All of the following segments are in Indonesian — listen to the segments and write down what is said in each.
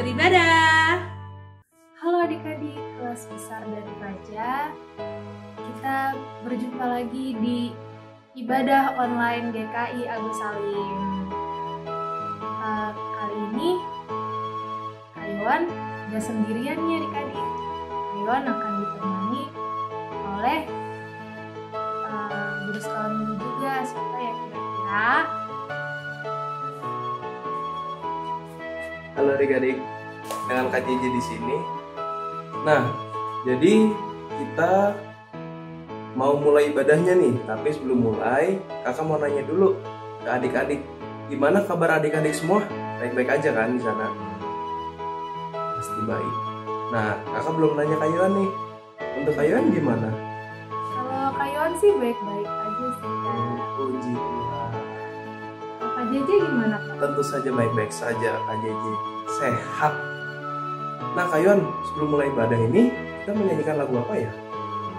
beribadah. Halo adik-adik kelas besar dan Raja. Kita berjumpa lagi di ibadah online GKI Agus Salim. Kali ini Kayuan gak sendirian nih adik-adik. Kayuan akan ditemani oleh guru sekolah minggu juga. Siapa ya kira-kira? Halo adik-adik, dengan Kak Jeje di sini. Nah, jadi kita mau mulai ibadahnya nih. Tapi sebelum mulai, kakak mau nanya dulu ke adik-adik. Gimana kabar adik-adik semua? Baik-baik aja kan di sana? Pasti baik. Nah, kakak belum nanya Kayuan nih. Untuk Kayuan gimana? Kalau Kayuan sih baik-baik aja sih Kak. Puji Tuhan. Kalau Kak Jeje gimana Kak? Tentu saja baik-baik saja Kak Jeje. Sehat. Nah Kayuan, sebelum mulai ibadah ini, kita menyanyikan lagu apa ya?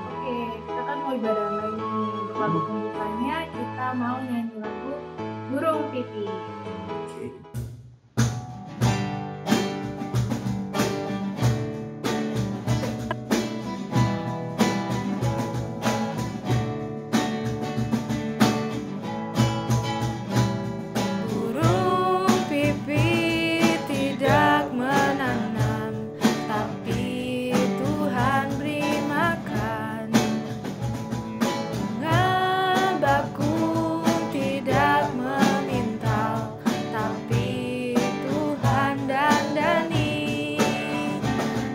Oke, kita kan mau ibadah lagi nih. Untuk lagu pembukanya kita mau nyanyi lagu Burung Pipi. Oke. Burung pipi tidak menanam, tapi Tuhan beri makan. Bunga bakung tidak memintal, tapi Tuhan dandani.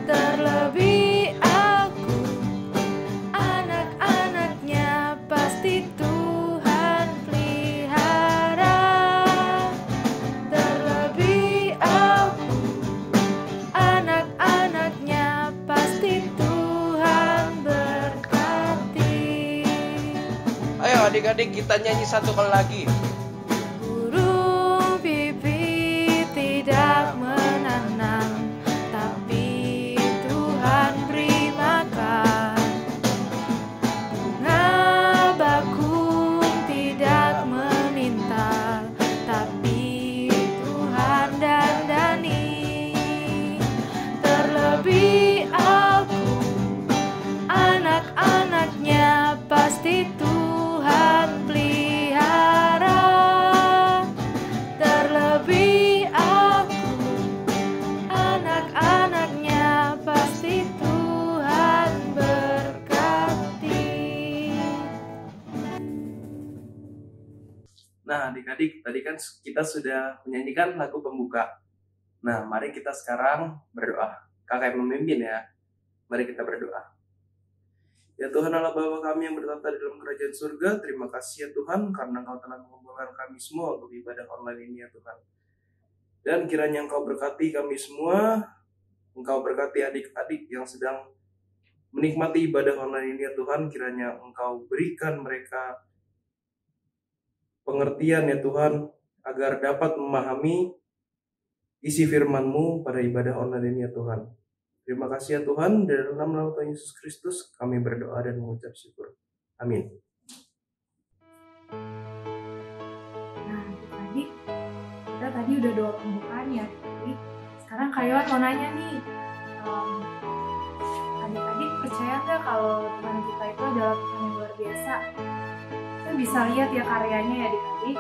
Terlebih aku, anak-anaknya pasti Tuhan pelihara. Terlebih aku, anak-anaknya pasti Tuhan berkati. Ayo adik-adik kita nyanyi satu kali lagi. Burung pipi tidak menanam, tapi Tuhan beri makan. Bunga bakung tidak meminta, tapi Tuhan dandani. Terlebih aku, anak-anaknya pasti Tuhan pelihara. Terlebih aku, anak-anaknya pasti Tuhan berkati. Nah adik-adik, tadi kan kita sudah menyanyikan lagu pembuka. Nah mari kita sekarang berdoa. Kakak yang memimpin ya. Mari kita berdoa. Ya Tuhan Allah Bapa kami yang bertata di dalam kerajaan surga, terima kasih ya Tuhan karena Engkau telah mengumpulkan kami semua untuk ibadah online ini ya Tuhan. Dan kiranya Engkau berkati kami semua, Engkau berkati adik-adik yang sedang menikmati ibadah online ini ya Tuhan, kiranya Engkau berikan mereka pengertian ya Tuhan, agar dapat memahami isi firman-Mu pada ibadah online ini ya Tuhan. Terima kasih ya Tuhan, dalam nama Tuhan Yesus Kristus kami berdoa dan mengucap syukur. Amin. Nah, adik, kita tadi udah doa pembukaan ya. Jadi, sekarang Kayuan mau nanya nih, adik-adik percaya nggak kalau Tuhan kita itu adalah Tuhan yang luar biasa? Kita bisa lihat ya karyanya ya adik-adik.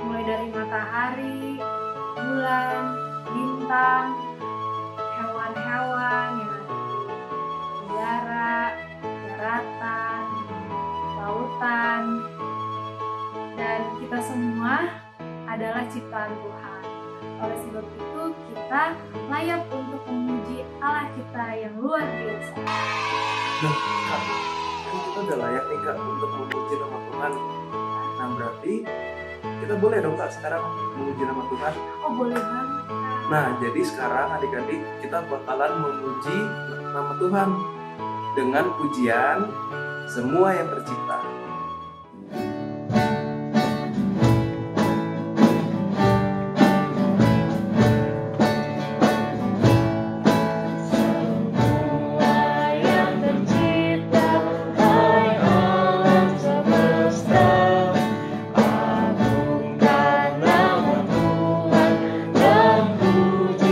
Mulai dari matahari, bulan, bintang, hewan-hewan yang ada di udara, daratan, lautan, dan kita semua adalah ciptaan Tuhan. Oleh sebab itu kita layak untuk memuji Allah kita yang luar biasa. Nah, Kak, kan kita udah layak nih Kak untuk memuji nama Tuhan. Nah berarti kita boleh dong Kak sekarang memuji nama Tuhan. Oh boleh banget Kak. Nah, jadi sekarang adik-adik kita bakalan memuji nama Tuhan dengan pujian semua yang tercipta. Puji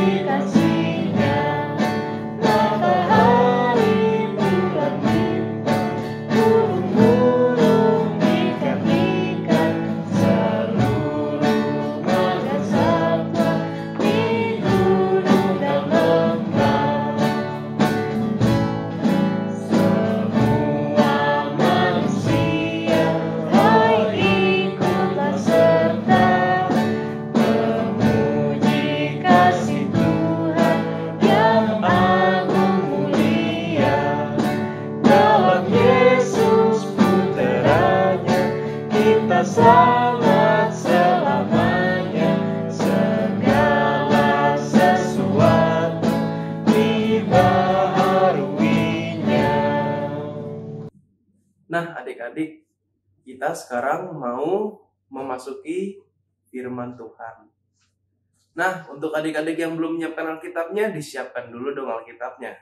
kita sekarang mau memasuki firman Tuhan. Nah, untuk adik-adik yang belum menyiapkan Alkitabnya, disiapkan dulu dong Alkitabnya.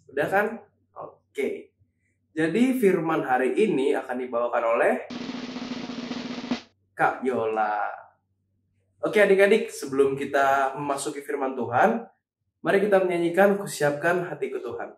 Udah kan? Oke. Jadi firman hari ini akan dibawakan oleh Kak Yola. Oke adik-adik, sebelum kita memasuki firman Tuhan, mari kita menyanyikan Kusiapkan Hatiku Tuhan.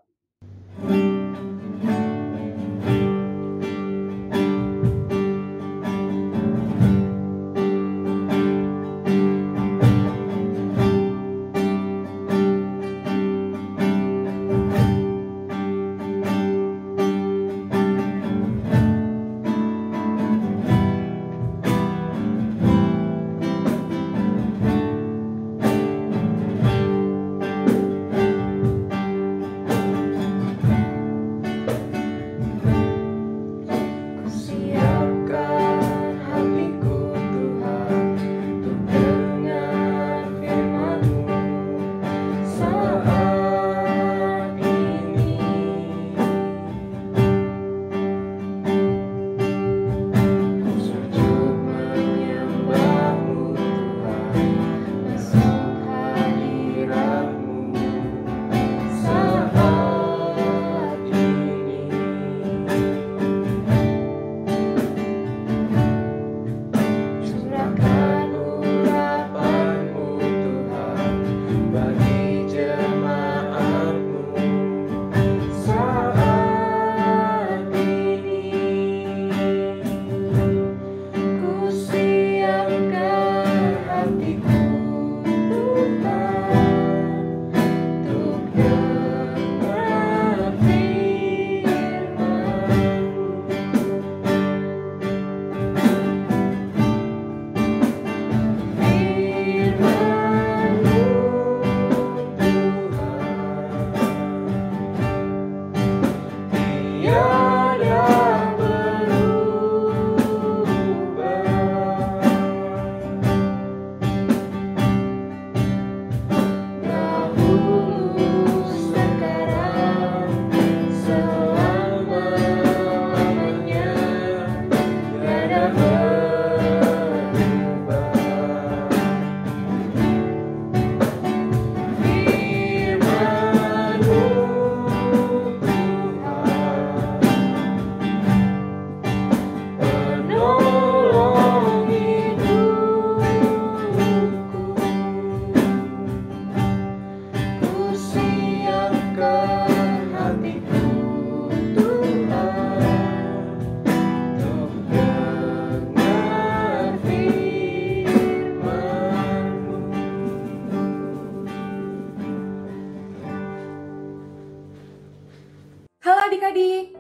Adik-adik,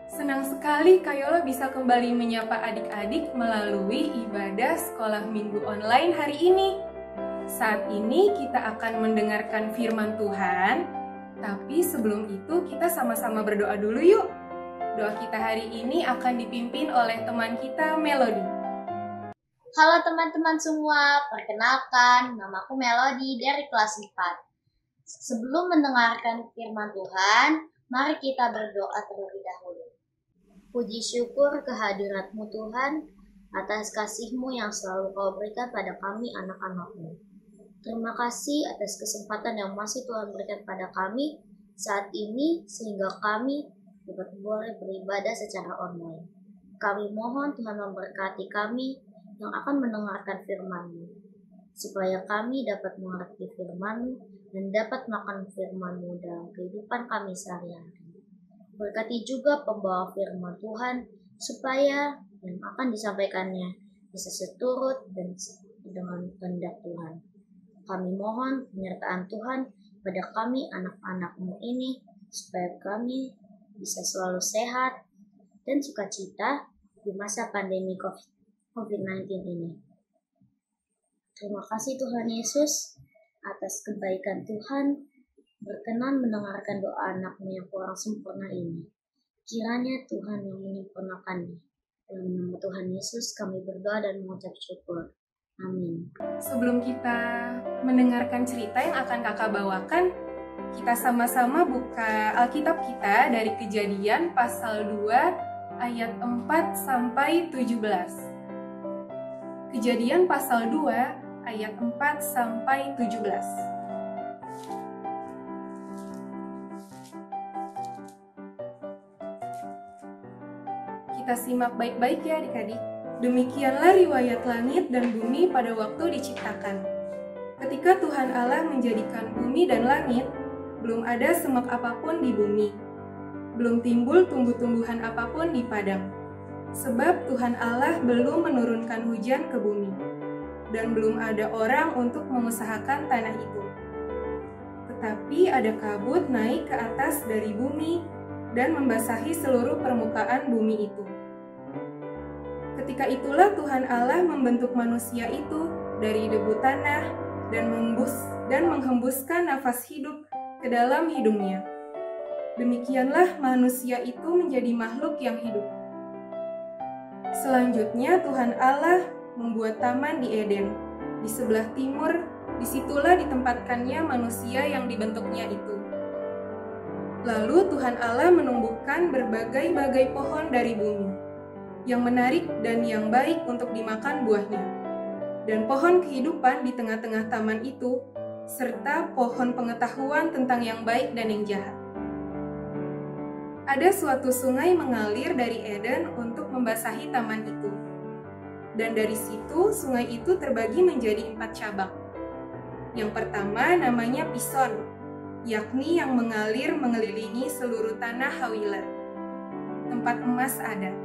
senang sekali Kak Yola bisa kembali menyapa adik-adik melalui ibadah sekolah minggu online hari ini. Saat ini kita akan mendengarkan firman Tuhan, tapi sebelum itu kita sama-sama berdoa dulu yuk. Doa kita hari ini akan dipimpin oleh teman kita, Melody. Halo teman-teman semua, perkenalkan namaku Melody dari kelas 4. Sebelum mendengarkan firman Tuhan, mari kita berdoa terlebih dahulu. Puji syukur kehadirat-Mu Tuhan, atas kasih-Mu yang selalu Kau berikan pada kami anak-anak-Mu. Terima kasih atas kesempatan yang masih Tuhan berikan pada kami saat ini, sehingga kami dapat boleh beribadah secara online. Kami mohon Tuhan memberkati kami yang akan mendengarkan firman-Mu, supaya kami dapat mengerti firman-Mu dan dapat makan firman-Mu dalam kehidupan kami sehari-hari. Berkati juga pembawa firman Tuhan, supaya yang akan disampaikannya bisa seturut dan dengan kehendak Tuhan. Kami mohon penyertaan Tuhan pada kami anak-anak-Mu ini, supaya kami bisa selalu sehat dan sukacita di masa pandemi COVID-19 ini. Terima kasih Tuhan Yesus atas kebaikan Tuhan berkenan mendengarkan doa anak-Mu yang kurang sempurna ini. Kiranya Tuhan yang menyempurnakannya. Dalam nama Tuhan Yesus kami berdoa dan mengucap syukur. Amin. Sebelum kita mendengarkan cerita yang akan kakak bawakan, Kita sama-sama buka Alkitab kita dari Kejadian pasal 2 ayat 4 sampai 17. Kejadian pasal 2 ayat 4 sampai 17. Kita simak baik-baik ya adik-adik. Demikianlah riwayat langit dan bumi pada waktu diciptakan. Ketika Tuhan Allah menjadikan bumi dan langit, belum ada semak apapun di bumi. Belum timbul tumbuh-tumbuhan apapun di padang. Sebab Tuhan Allah belum menurunkan hujan ke bumi. Dan belum ada orang untuk mengusahakan tanah itu. Tetapi ada kabut naik ke atas dari bumi dan membasahi seluruh permukaan bumi itu. Ketika itulah Tuhan Allah membentuk manusia itu dari debu tanah dan menghembuskan nafas hidup ke dalam hidungnya. Demikianlah manusia itu menjadi makhluk yang hidup. Selanjutnya Tuhan Allah membuat taman di Eden. Di sebelah timur, disitulah ditempatkannya manusia yang dibentuknya itu. Lalu Tuhan Allah menumbuhkan berbagai-bagai pohon dari bumi, yang menarik dan yang baik untuk dimakan buahnya, dan pohon kehidupan di tengah-tengah taman itu, serta pohon pengetahuan tentang yang baik dan yang jahat. Ada suatu sungai mengalir dari Eden untuk membasahi taman itu. Dan dari situ, sungai itu terbagi menjadi 4 cabang. Yang pertama namanya Pison, yakni yang mengalir mengelilingi seluruh tanah Hawilah. Tempat emas ada.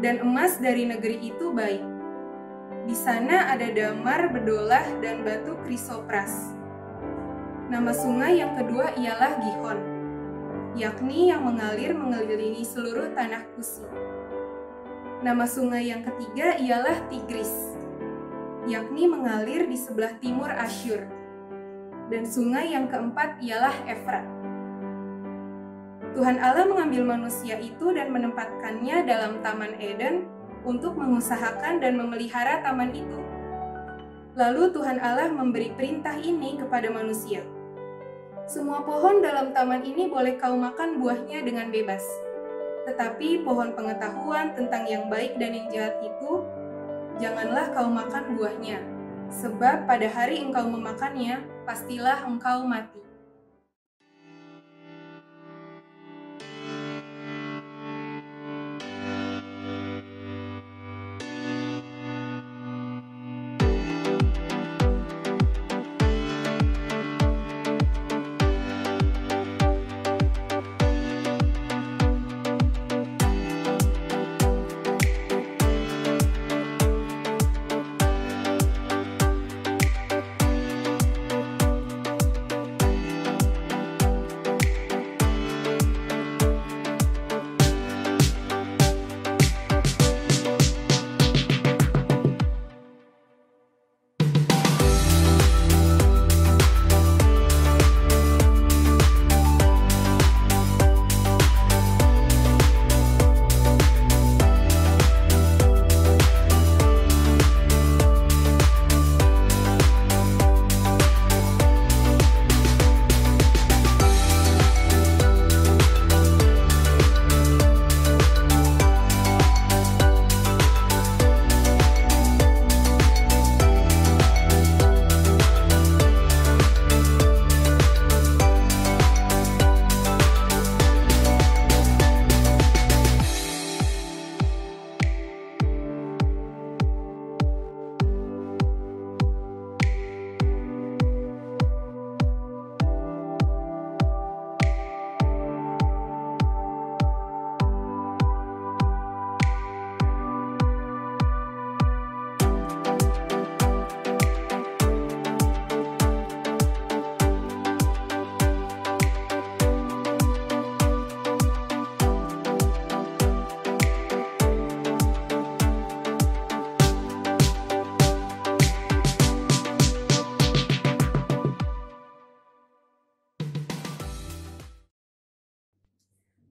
Dan emas dari negeri itu baik. Di sana ada damar, bedolah, dan batu krisopras. Nama sungai yang kedua ialah Gihon, yakni yang mengalir mengelilingi seluruh tanah Kusi. Nama sungai yang ketiga ialah Tigris, yakni mengalir di sebelah timur Asyur. Dan sungai yang keempat ialah Efrat. Tuhan Allah mengambil manusia itu dan menempatkannya dalam Taman Eden untuk mengusahakan dan memelihara taman itu. Lalu Tuhan Allah memberi perintah ini kepada manusia. Semua pohon dalam taman ini boleh kau makan buahnya dengan bebas. Tetapi pohon pengetahuan tentang yang baik dan yang jahat itu, janganlah kau makan buahnya. Sebab pada hari engkau memakannya, pastilah engkau mati.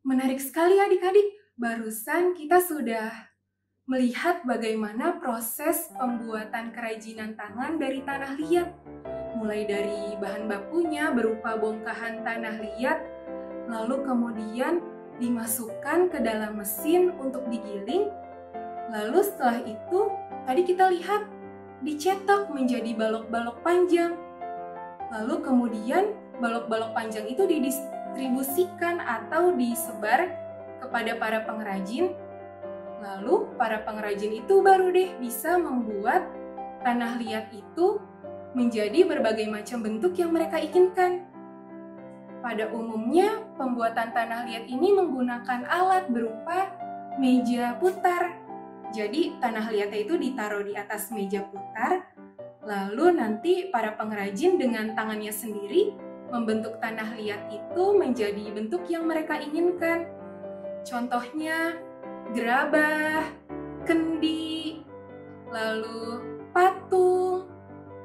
Menarik sekali adik-adik, barusan kita sudah melihat bagaimana proses pembuatan kerajinan tangan dari tanah liat. Mulai dari bahan bakunya berupa bongkahan tanah liat, lalu kemudian dimasukkan ke dalam mesin untuk digiling. Lalu setelah itu, tadi kita lihat dicetak menjadi balok-balok panjang. Lalu kemudian balok-balok panjang itu didistribusikan atau disebar kepada para pengrajin. Lalu para pengrajin itu baru deh bisa membuat tanah liat itu menjadi berbagai macam bentuk yang mereka inginkan. Pada umumnya, pembuatan tanah liat ini menggunakan alat berupa meja putar. Jadi tanah liatnya itu ditaruh di atas meja putar, lalu nanti para pengrajin dengan tangannya sendiri membentuk tanah liat itu menjadi bentuk yang mereka inginkan. Contohnya gerabah, kendi, lalu patung,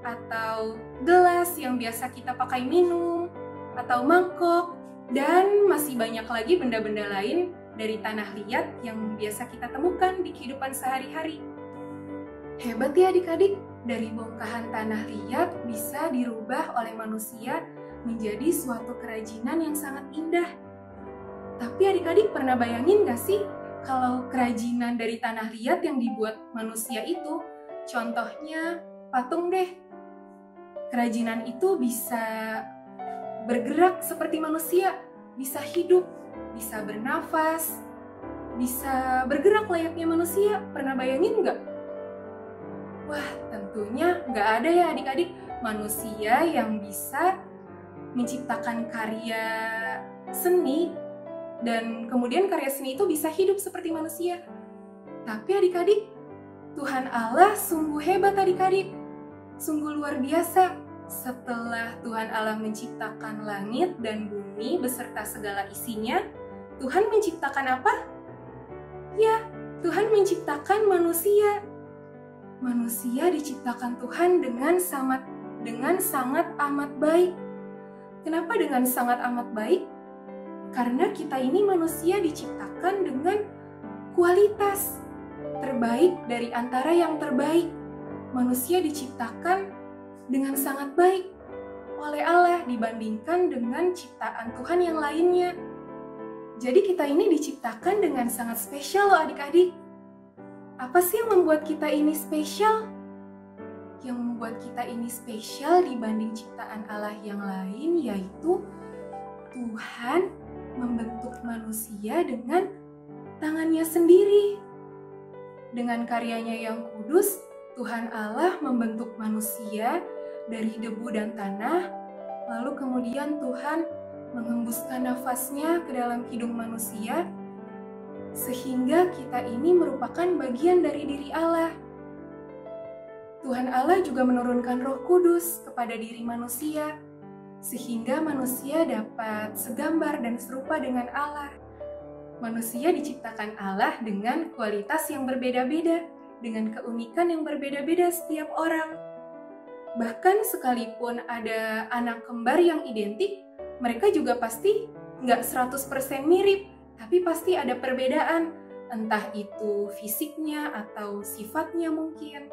atau gelas yang biasa kita pakai minum, atau mangkok, dan masih banyak lagi benda-benda lain dari tanah liat yang biasa kita temukan di kehidupan sehari-hari. Hebat ya adik-adik, dari bongkahan tanah liat bisa dirubah oleh manusia menjadi suatu kerajinan yang sangat indah. Tapi adik-adik pernah bayangin gak sih kalau kerajinan dari tanah liat yang dibuat manusia itu, contohnya patung deh, kerajinan itu bisa bergerak seperti manusia, bisa hidup, bisa bernafas, bisa bergerak layaknya manusia. Pernah bayangin nggak? Wah, tentunya nggak ada ya adik-adik manusia yang bisa menciptakan karya seni dan kemudian karya seni itu bisa hidup seperti manusia. Tapi adik-adik, Tuhan Allah sungguh hebat adik-adik, sungguh luar biasa. Setelah Tuhan Allah menciptakan langit dan bumi beserta segala isinya, Tuhan menciptakan apa? Ya, Tuhan menciptakan manusia. Manusia diciptakan Tuhan dengan sangat amat baik. Kenapa dengan sangat amat baik? Karena kita ini manusia diciptakan dengan kualitas terbaik dari antara yang terbaik. Manusia diciptakan dengan sangat baik oleh Allah dibandingkan dengan ciptaan Tuhan yang lainnya. Jadi kita ini diciptakan dengan sangat spesial loh adik-adik. Apa sih yang membuat kita ini spesial? Yang membuat kita ini spesial dibanding ciptaan Allah yang lain yaitu Tuhan membentuk manusia dengan tangannya sendiri. Dengan karyanya yang kudus, Tuhan Allah membentuk manusia dari debu dan tanah, lalu kemudian Tuhan mengembuskan nafasnya ke dalam hidung manusia, sehingga kita ini merupakan bagian dari diri Allah. Tuhan Allah juga menurunkan Roh Kudus kepada diri manusia, sehingga manusia dapat segambar dan serupa dengan Allah. Manusia diciptakan Allah dengan kualitas yang berbeda-beda, dengan keunikan yang berbeda-beda setiap orang. Bahkan sekalipun ada anak kembar yang identik, mereka juga pasti nggak 100% mirip, tapi pasti ada perbedaan, entah itu fisiknya atau sifatnya mungkin.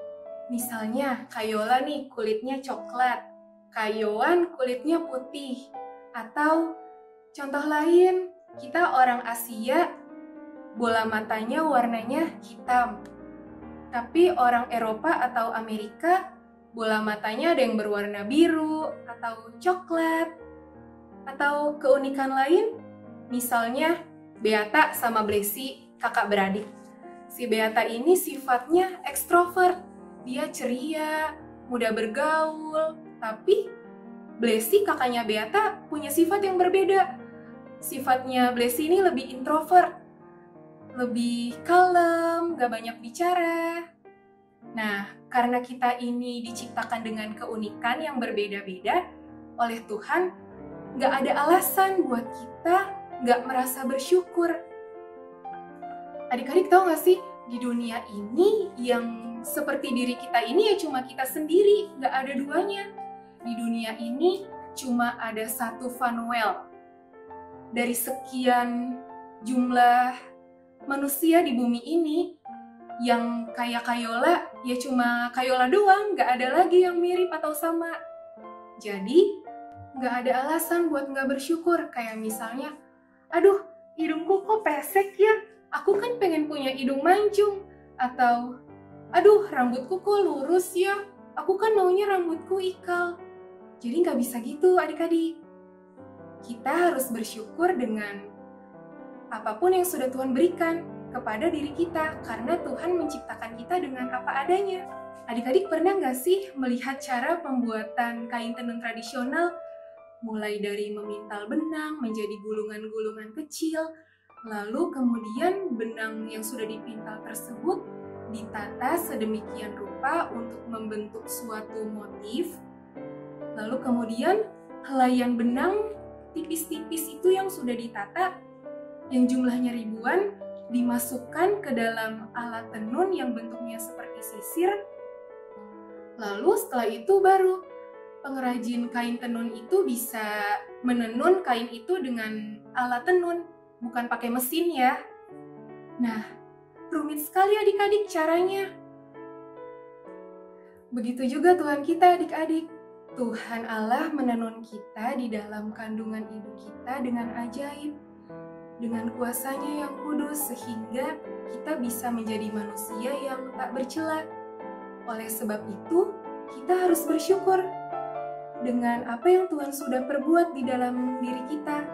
Misalnya, Kayola nih kulitnya coklat, Kayoan kulitnya putih, atau contoh lain, kita orang Asia, bola matanya warnanya hitam. Tapi orang Eropa atau Amerika, bola matanya ada yang berwarna biru atau coklat. Atau keunikan lain, misalnya Beata sama Blesi, kakak beradik. Si Beata ini sifatnya ekstrovert, dia ceria, mudah bergaul. Tapi Blesi kakaknya Beata punya sifat yang berbeda. Sifatnya Blesi ini lebih introvert, lebih kalem, gak banyak bicara. Nah, karena kita ini diciptakan dengan keunikan yang berbeda-beda oleh Tuhan, gak ada alasan buat kita gak merasa bersyukur. Adik-adik tahu gak sih, di dunia ini yang seperti diri kita ini ya cuma kita sendiri, gak ada duanya. Di dunia ini cuma ada satu Vanuel. Dari sekian jumlah manusia di bumi ini, yang kayak Kayola ya cuma Kayola doang, nggak ada lagi yang mirip atau sama. Jadi nggak ada alasan buat nggak bersyukur. Kayak misalnya, aduh hidungku kok pesek ya, aku kan pengen punya hidung mancung. Atau, aduh rambutku kok lurus ya, aku kan maunya rambutku ikal. Jadi nggak bisa gitu adik-adik. Kita harus bersyukur dengan apapun yang sudah Tuhan berikan kepada diri kita, karena Tuhan menciptakan kita dengan apa adanya. Adik-adik pernah nggak sih melihat cara pembuatan kain tenun tradisional? Mulai dari memintal benang menjadi gulungan-gulungan kecil, lalu kemudian benang yang sudah dipintal tersebut ditata sedemikian rupa untuk membentuk suatu motif. Lalu kemudian helaian benang tipis-tipis itu yang sudah ditata, yang jumlahnya ribuan, dimasukkan ke dalam alat tenun yang bentuknya seperti sisir. Lalu setelah itu baru pengrajin kain tenun itu bisa menenun kain itu dengan alat tenun, bukan pakai mesin ya. Nah, rumit sekali adik-adik caranya. Begitu juga Tuhan kita adik-adik. Tuhan Allah menenun kita di dalam kandungan ibu kita dengan ajaib, dengan kuasanya yang kudus, sehingga kita bisa menjadi manusia yang tak bercela. Oleh sebab itu, kita harus bersyukur dengan apa yang Tuhan sudah perbuat di dalam diri kita.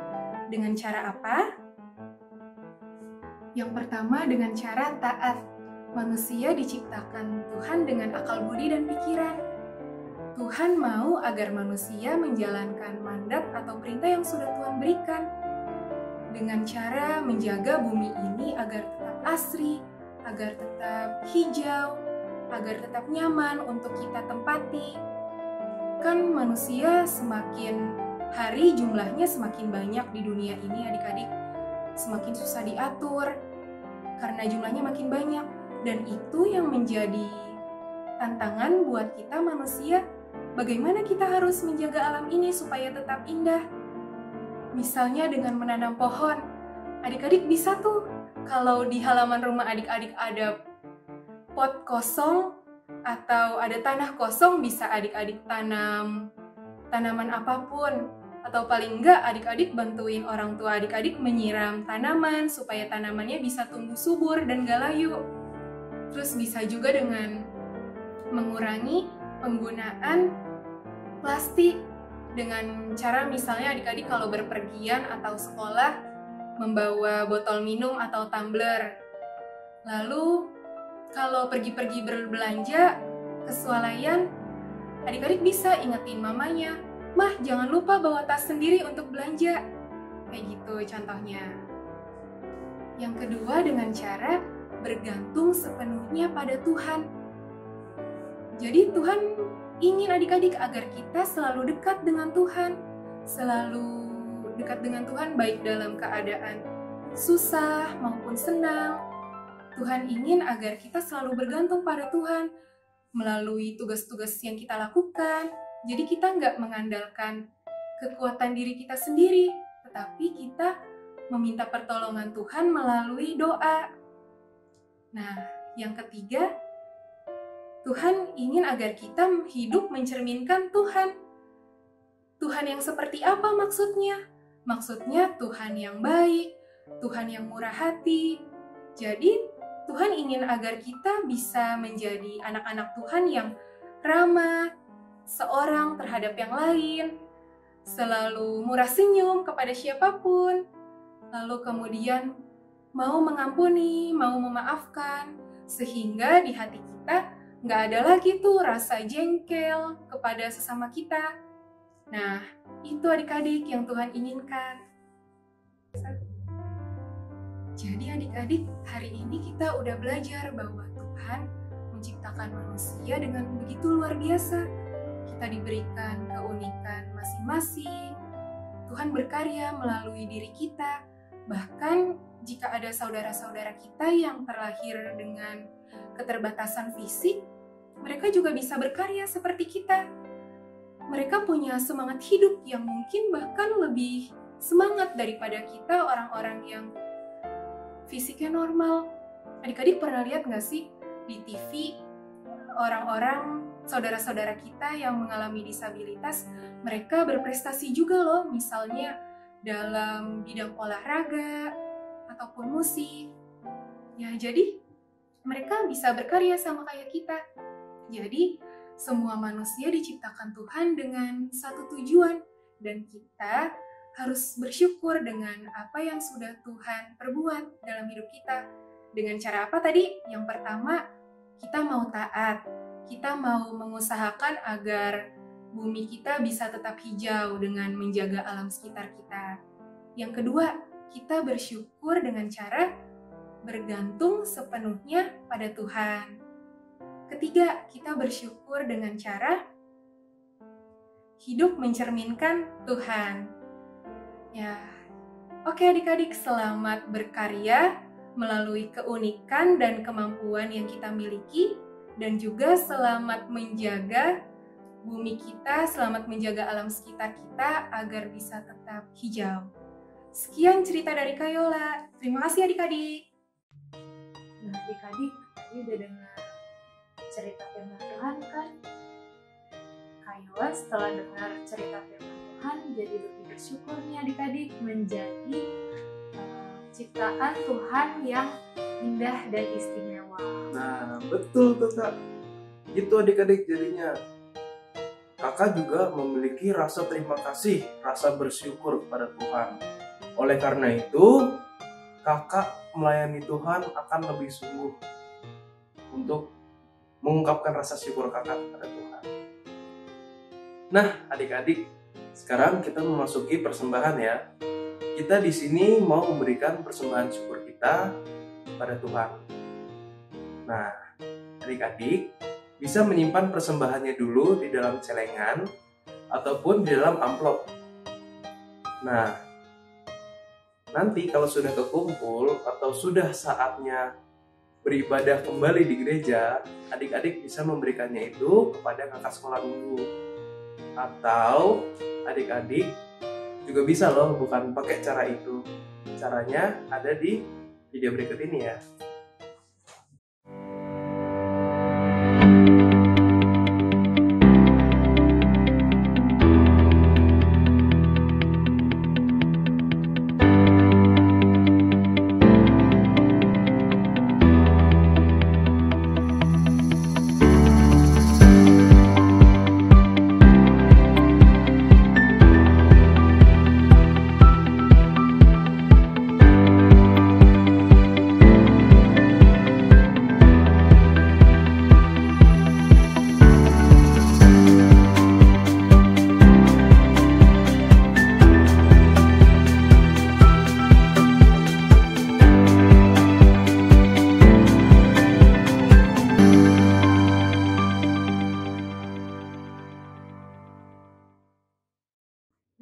Dengan cara apa? Yang pertama dengan cara taat. Manusia diciptakan Tuhan dengan akal budi dan pikiran. Tuhan mau agar manusia menjalankan mandat atau perintah yang sudah Tuhan berikan, dengan cara menjaga bumi ini agar tetap asri, agar tetap hijau, agar tetap nyaman untuk kita tempati. Kan manusia semakin hari jumlahnya semakin banyak di dunia ini adik-adik, semakin susah diatur karena jumlahnya makin banyak, dan itu yang menjadi tantangan buat kita manusia. Bagaimana kita harus menjaga alam ini supaya tetap indah? Misalnya dengan menanam pohon. Adik-adik bisa tuh, kalau di halaman rumah adik-adik ada pot kosong atau ada tanah kosong, bisa adik-adik tanam tanaman apapun. Atau paling enggak adik-adik bantuin orang tua adik-adik menyiram tanaman supaya tanamannya bisa tumbuh subur dan gak layu. Terus bisa juga dengan mengurangi penggunaan plastik, dengan cara misalnya adik-adik kalau berpergian atau sekolah membawa botol minum atau tumbler. Lalu kalau pergi-pergi berbelanja ke swalayan, adik-adik bisa ingetin mamanya, "Mah, jangan lupa bawa tas sendiri untuk belanja." Kayak gitu contohnya. Yang kedua dengan cara bergantung sepenuhnya pada Tuhan. Jadi Tuhan ingin adik-adik agar kita selalu dekat dengan Tuhan, selalu dekat dengan Tuhan baik dalam keadaan susah maupun senang. Tuhan ingin agar kita selalu bergantung pada Tuhan melalui tugas-tugas yang kita lakukan. Jadi kita nggak mengandalkan kekuatan diri kita sendiri, tetapi kita meminta pertolongan Tuhan melalui doa. Nah, yang ketiga, Tuhan ingin agar kita hidup mencerminkan Tuhan. Tuhan yang seperti apa maksudnya? Maksudnya Tuhan yang baik, Tuhan yang murah hati. Jadi, Tuhan ingin agar kita bisa menjadi anak-anak Tuhan yang ramah seorang terhadap yang lain, selalu murah senyum kepada siapapun, lalu kemudian mau mengampuni, mau memaafkan, sehingga di hati kita nggak ada lagi tuh rasa jengkel kepada sesama kita. Nah, itu adik-adik yang Tuhan inginkan. Jadi adik-adik, hari ini kita udah belajar bahwa Tuhan menciptakan manusia dengan begitu luar biasa. Kita diberikan keunikan masing-masing. Tuhan berkarya melalui diri kita. Bahkan jika ada saudara-saudara kita yang terlahir dengan keterbatasan fisik, mereka juga bisa berkarya seperti kita. Mereka punya semangat hidup yang mungkin bahkan lebih semangat daripada kita orang-orang yang fisiknya normal. Adik-adik pernah lihat nggak sih di TV orang-orang, saudara-saudara kita yang mengalami disabilitas, mereka berprestasi juga loh, misalnya dalam bidang olahraga ataupun musik. Ya, jadi mereka bisa berkarya sama kayak kita. Jadi, semua manusia diciptakan Tuhan dengan satu tujuan, dan kita harus bersyukur dengan apa yang sudah Tuhan perbuat dalam hidup kita. Dengan cara apa tadi? Yang pertama, kita mau taat. Kita mau mengusahakan agar bumi kita bisa tetap hijau dengan menjaga alam sekitar kita. Yang kedua, kita bersyukur dengan cara bergantung sepenuhnya pada Tuhan. Ketiga, kita bersyukur dengan cara hidup mencerminkan Tuhan. Ya, oke adik-adik, selamat berkarya melalui keunikan dan kemampuan yang kita miliki, dan juga selamat menjaga bumi kita, selamat menjaga alam sekitar kita agar bisa tetap hijau. Sekian cerita dari Kayola. Terima kasih adik-adik. Nah, adik-adik tadi udah dengar cerita firman Tuhan kan? Kayola setelah dengar cerita firman Tuhan jadi lebih bersyukur nih adik-adik, menjadi ciptaan Tuhan yang indah dan istimewa. Nah, betul tuh Kak. Itu adik-adik jadinya. Kakak juga memiliki rasa terima kasih, rasa bersyukur kepada Tuhan. Oleh karena itu, kakak melayani Tuhan akan lebih sungguh untuk mengungkapkan rasa syukur kakak kepada Tuhan. Nah, adik-adik, sekarang kita memasuki persembahan ya. Kita di sini mau memberikan persembahan syukur kita pada Tuhan. Nah, adik-adik bisa menyimpan persembahannya dulu di dalam celengan ataupun di dalam amplop. Nah, nanti kalau sudah kekumpul atau sudah saatnya beribadah kembali di gereja, adik-adik bisa memberikannya itu kepada kakak sekolah minggu. Atau adik-adik juga bisa loh, bukan pakai cara itu. Caranya ada di video berikut ini ya.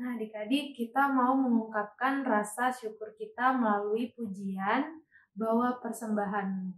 Nah, adik-adik, kita mau mengungkapkan rasa syukur kita melalui pujian bawa persembahan.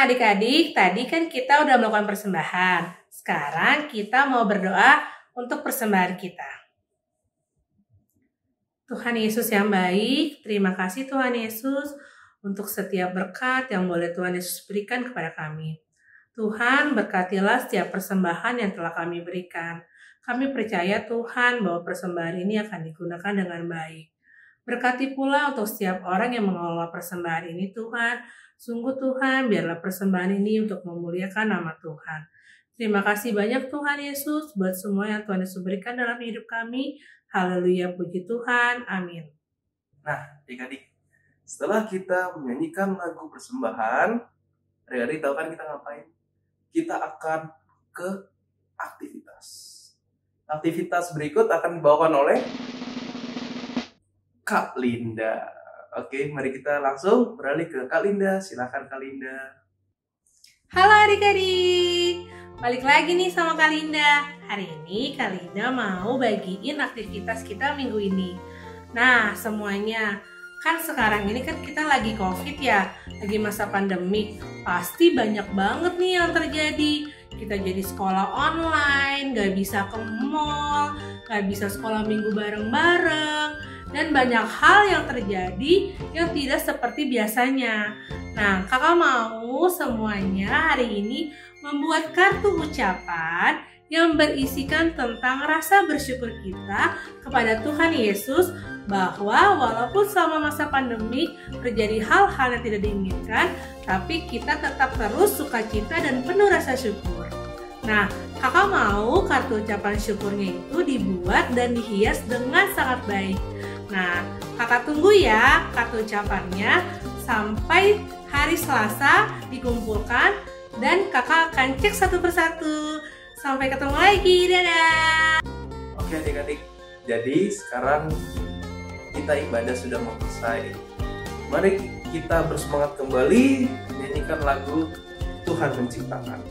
Nah adik-adik, tadi kan kita udah melakukan persembahan. Sekarang kita mau berdoa untuk persembahan kita. Tuhan Yesus yang baik, terima kasih Tuhan Yesus untuk setiap berkat yang boleh Tuhan Yesus berikan kepada kami. Tuhan, berkatilah setiap persembahan yang telah kami berikan. Kami percaya Tuhan bahwa persembahan ini akan digunakan dengan baik. Berkati pula untuk setiap orang yang mengelola persembahan ini Tuhan. Sungguh Tuhan, biarlah persembahan ini untuk memuliakan nama Tuhan. Terima kasih banyak Tuhan Yesus buat semua yang Tuhan Yesus berikan dalam hidup kami. Haleluya, puji Tuhan. Amin. Nah, adik-adik, setelah kita menyanyikan lagu persembahan, adik-adik tahu kan kita ngapain? Kita akan ke aktivitas. Aktivitas berikut akan dibawakan oleh Kak Linda. Oke, mari kita langsung beralih ke Kak Linda. Silakan Kak Linda. Halo adik-adik, balik lagi nih sama Kak Linda. Hari ini Kak Linda mau bagiin aktivitas kita minggu ini. Nah semuanya, kan sekarang ini kan kita lagi COVID ya, lagi masa pandemi. Pasti banyak banget nih yang terjadi. Kita jadi sekolah online, gak bisa ke mall, gak bisa sekolah minggu bareng-bareng. Dan banyak hal yang terjadi yang tidak seperti biasanya. Nah, kakak mau semuanya hari ini membuat kartu ucapan yang berisikan tentang rasa bersyukur kita kepada Tuhan Yesus bahwa walaupun selama masa pandemi terjadi hal-hal yang tidak diinginkan, tapi kita tetap terus sukacita dan penuh rasa syukur. Nah, kakak mau kartu ucapan syukurnya itu dibuat dan dihias dengan sangat baik. Nah, kakak tunggu ya kartu ucapannya sampai hari Selasa dikumpulkan dan kakak akan cek satu persatu. Sampai ketemu lagi, dadah! Oke adik-adik, jadi sekarang kita ibadah sudah mau selesai. Mari kita bersemangat kembali menyanyikan lagu Tuhan Menciptakan.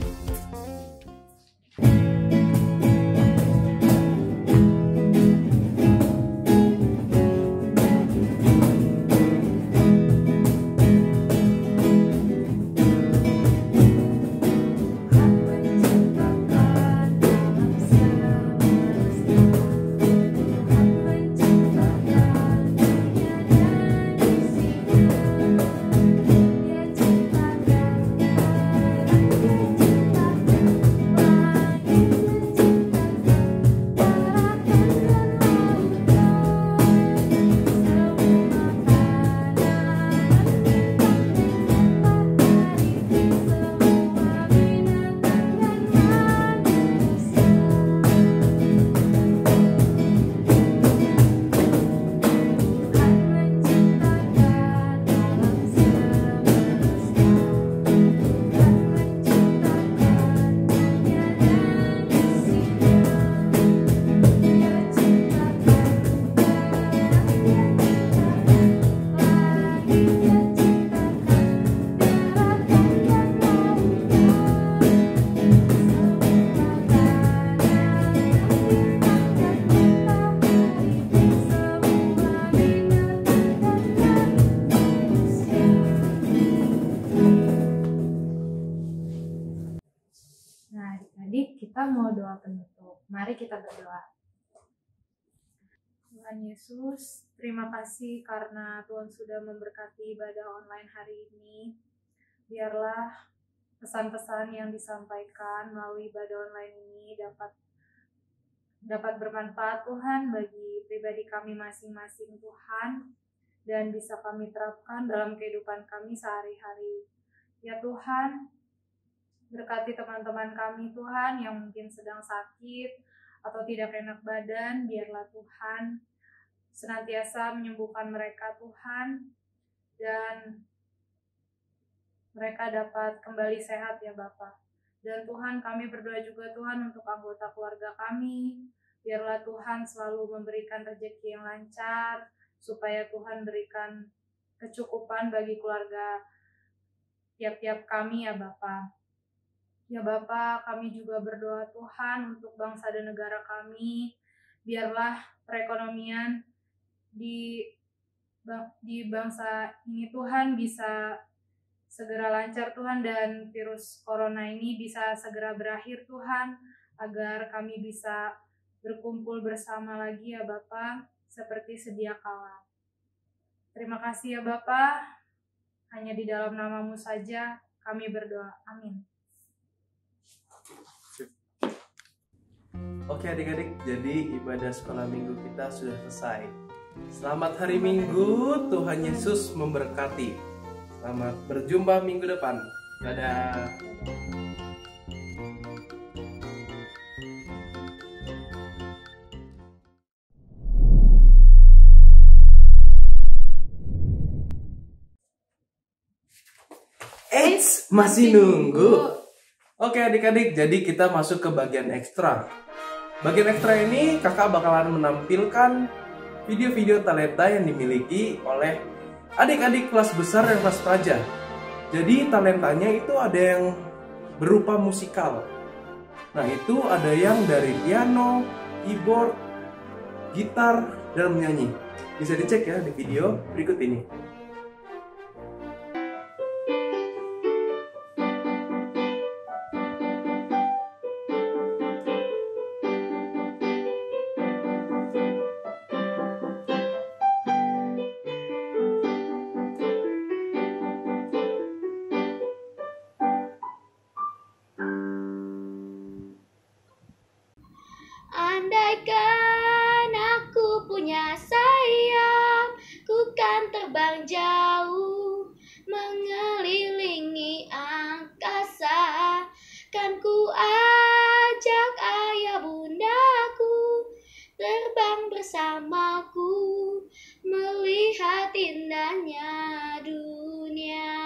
Kita mau doa penutup. Mari kita berdoa. Tuhan Yesus, terima kasih karena Tuhan sudah memberkati ibadah online hari ini. Biarlah pesan-pesan yang disampaikan melalui ibadah online ini dapat bermanfaat Tuhan bagi pribadi kami masing-masing Tuhan, dan bisa kami terapkan dalam kehidupan kami sehari-hari. Ya Tuhan, berkati teman-teman kami Tuhan yang mungkin sedang sakit atau tidak enak badan. Biarlah Tuhan senantiasa menyembuhkan mereka Tuhan, dan mereka dapat kembali sehat ya Bapa. Dan Tuhan, kami berdoa juga Tuhan untuk anggota keluarga kami. Biarlah Tuhan selalu memberikan rezeki yang lancar, supaya Tuhan berikan kecukupan bagi keluarga tiap-tiap kami ya Bapa. Ya Bapa, kami juga berdoa Tuhan untuk bangsa dan negara kami. Biarlah perekonomian di bangsa ini Tuhan bisa segera lancar Tuhan, dan virus corona ini bisa segera berakhir Tuhan, agar kami bisa berkumpul bersama lagi ya Bapa, seperti sedia kala. Terima kasih ya Bapa, hanya di dalam nama-Mu saja kami berdoa. Amin. Oke adik-adik, jadi ibadah sekolah minggu kita sudah selesai. Selamat hari Minggu, Tuhan Yesus memberkati. Selamat berjumpa minggu depan. Dadah. Eits, masih nunggu. Oke adik-adik, jadi kita masuk ke bagian ekstra. Bagian ekstra ini kakak bakalan menampilkan video-video talenta yang dimiliki oleh adik-adik kelas besar dan kelas praja. Jadi talentanya itu ada yang berupa musikal. Nah itu ada yang dari piano, keyboard, gitar, dan menyanyi. Bisa dicek ya di video berikut ini. Andaikan aku punya sayap, ku kan terbang jauh, mengelilingi angkasa. Kan ku ajak ayah bundaku terbang bersamaku, melihat indahnya dunia.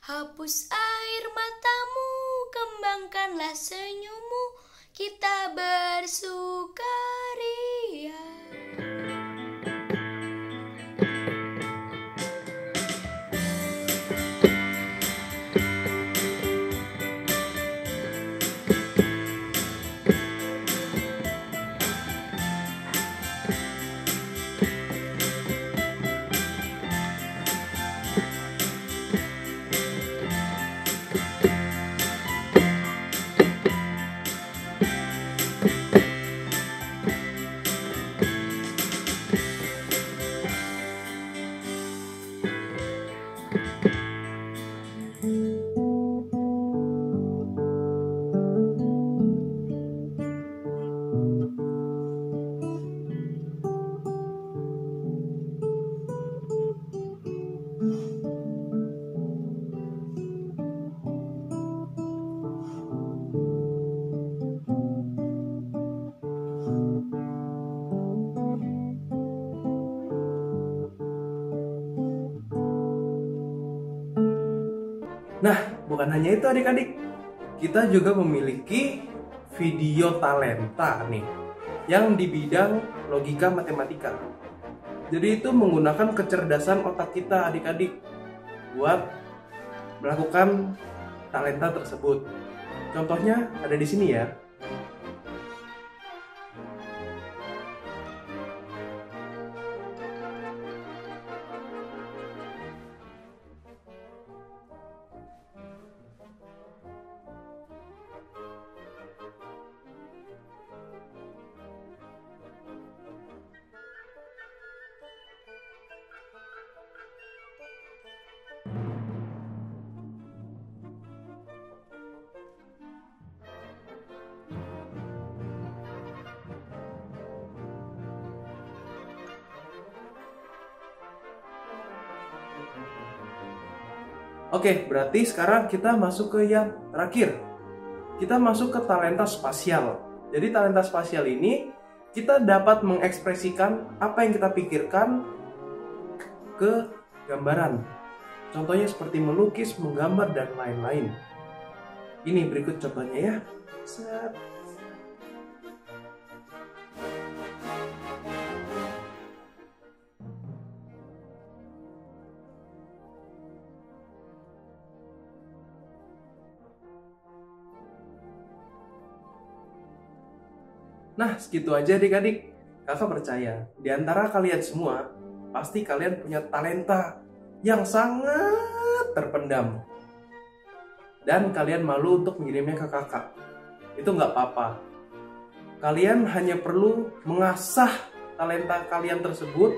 Hapus air matamu, kembangkanlah senyummu, kita bersukaria. Nah, bukan hanya itu adik-adik. Kita juga memiliki video talenta nih, yang di bidang logika matematika. Jadi itu menggunakan kecerdasan otak kita adik-adik buat melakukan talenta tersebut. Contohnya ada di sini ya. Oke, berarti sekarang kita masuk ke yang terakhir. Kita masuk ke talenta spasial. Jadi talenta spasial ini kita dapat mengekspresikan apa yang kita pikirkan ke gambaran. Contohnya seperti melukis, menggambar, dan lain-lain. Ini berikut contohnya ya. Set. Nah, segitu aja adik-adik. Kakak percaya, di antara kalian semua, pasti kalian punya talenta yang sangat terpendam. Dan kalian malu untuk mengirimnya ke kakak. Itu nggak apa-apa. Kalian hanya perlu mengasah talenta kalian tersebut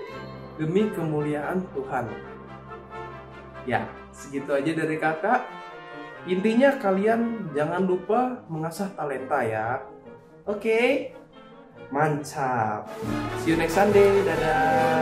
demi kemuliaan Tuhan. Ya, segitu aja dari kakak. Intinya kalian jangan lupa mengasah talenta ya. Oke? Mantap. See you next Sunday. Dadah.